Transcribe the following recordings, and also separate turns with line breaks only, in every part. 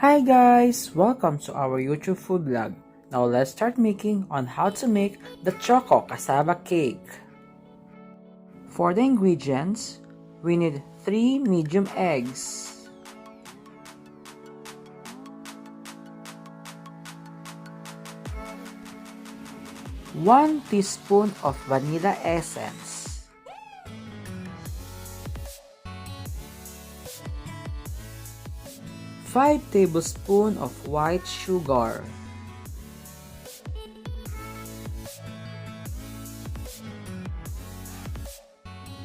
Hi guys! Welcome to our YouTube food vlog. Now let's start making on how to make the Choco Cassava cake. For the ingredients, we need 3 medium eggs, 1 teaspoon of vanilla essence, 5 tablespoons of white sugar,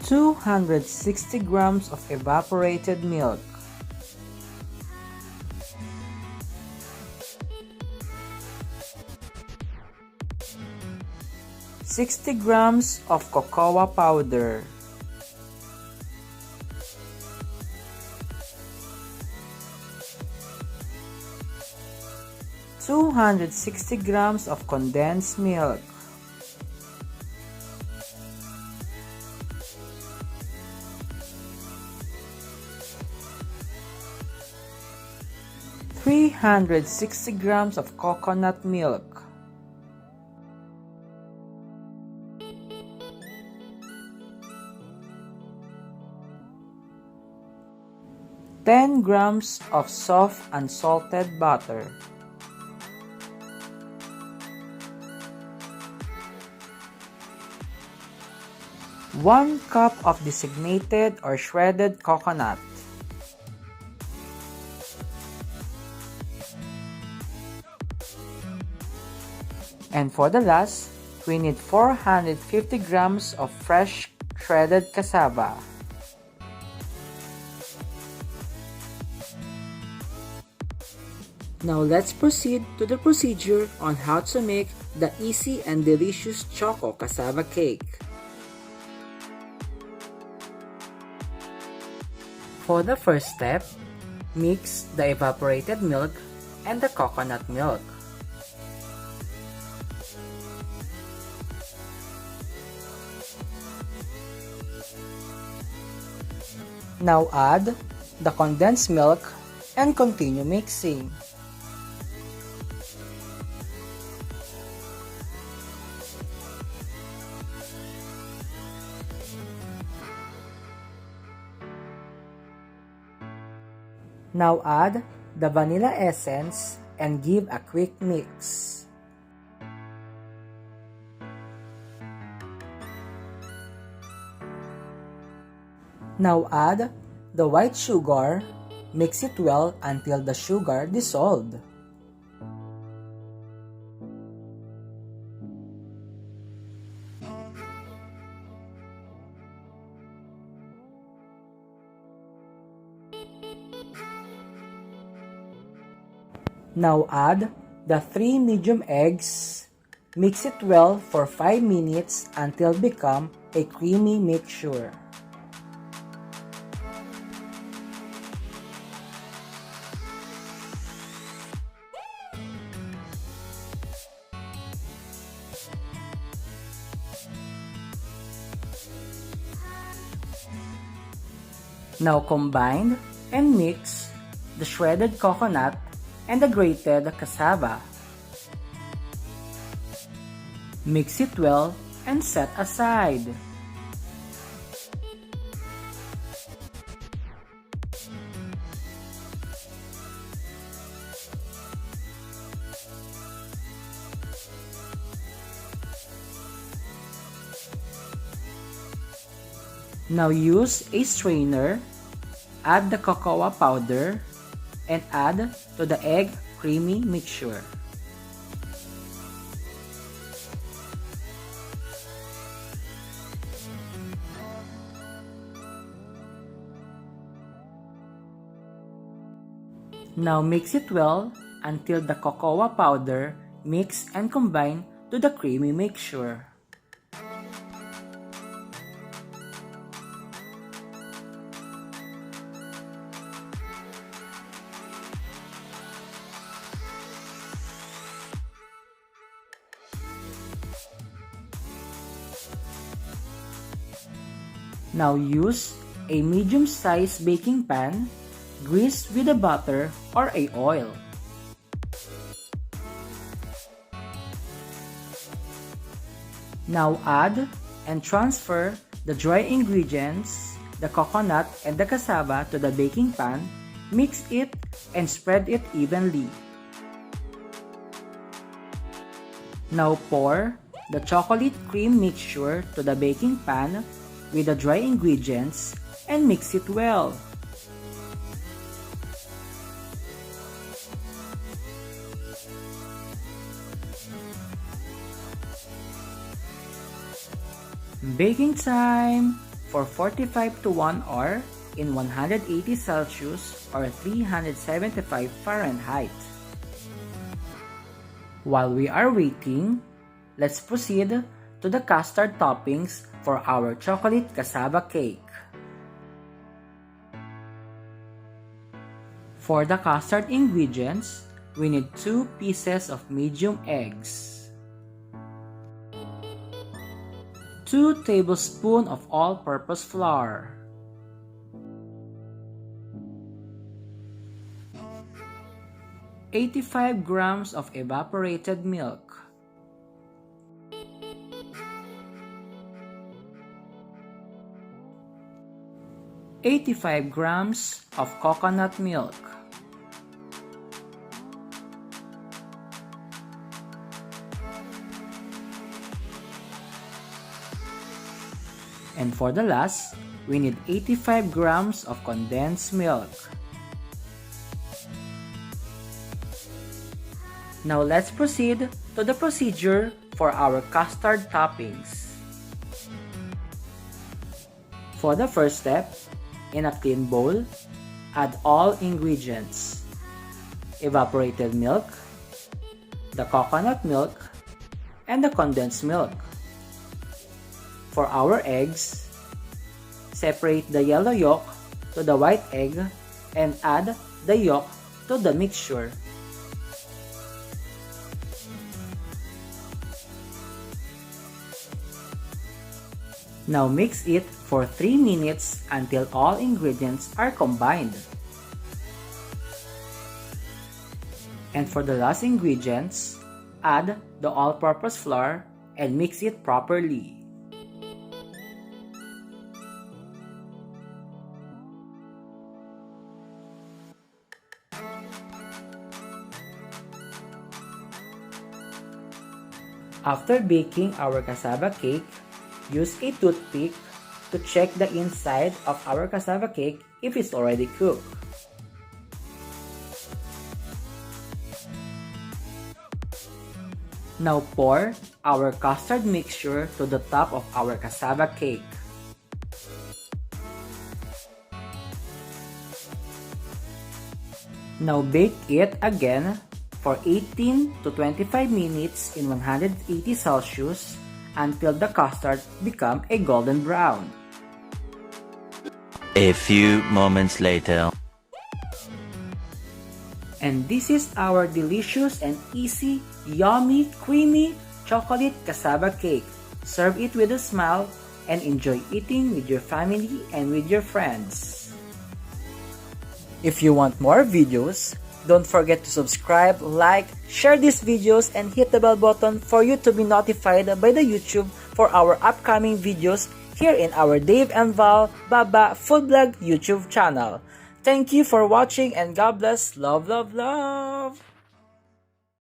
260 grams of evaporated milk, 60 grams of cocoa powder, 260 grams of condensed milk, 360 grams of coconut milk, 10 grams of soft unsalted butter, 1 cup of designated or shredded coconut, and for the last, we need 450 grams of fresh shredded cassava. Now let's proceed to the procedure on how to make the easy and delicious Choco Cassava cake. For the first step, mix the evaporated milk and the coconut milk. Now add the condensed milk and continue mixing. Now add the vanilla essence and give a quick mix. Now add the white sugar, mix it well until the sugar dissolved. Now add the 3 medium eggs, mix it well for 5 minutes until become a creamy mixture. Now combine and mix the shredded coconut and the grated cassava. Mix it well and set aside. Now use a strainer, add the cocoa powder, and add to the egg creamy mixture. Now mix it well until the cocoa powder mix and combine to the creamy mixture. Now use a medium size baking pan Grease with a butter or a oil. Now add and transfer the dry ingredients, the coconut and the cassava to the baking pan, mix it and spread it evenly. Now pour the chocolate cream mixture to the baking pan with the dry ingredients and mix it well. Baking time for 45 to 1 hour in 180 Celsius or 375 Fahrenheit. While we are waiting, let's proceed to the custard toppings for our chocolate cassava cake. For the custard ingredients, we need 2 pieces of medium eggs, 2 tablespoons of all-purpose flour, 85 grams of evaporated milk, 85 grams of coconut milk, and for the last, we need 85 grams of condensed milk. Now let's proceed to the procedure for our custard toppings. For the first step, in a clean bowl, add all ingredients: evaporated milk, the coconut milk, and the condensed milk. For our eggs, separate the yellow yolk to the white egg and add the yolk to the mixture. Now mix it for 3 minutes until all ingredients are combined. And for the last ingredients, add the all-purpose flour and mix it properly. After baking our cassava cake, use a toothpick to check the inside of our cassava cake if it's already cooked. Now pour our custard mixture to the top of our cassava cake. Now bake it again for 18 to 25 minutes in 180 Celsius until the custard become a golden brown.
A few moments later.
And this is our delicious and easy, yummy, creamy chocolate cassava cake. Serve it with a smile and enjoy eating with your family and with your friends. If you want more videos, don't forget to subscribe, like, share these videos, and hit the bell button for you to be notified by the YouTube for our upcoming videos here in our Dave and Val Baba Food Vlog YouTube channel. Thank you for watching and God bless. Love, love, love!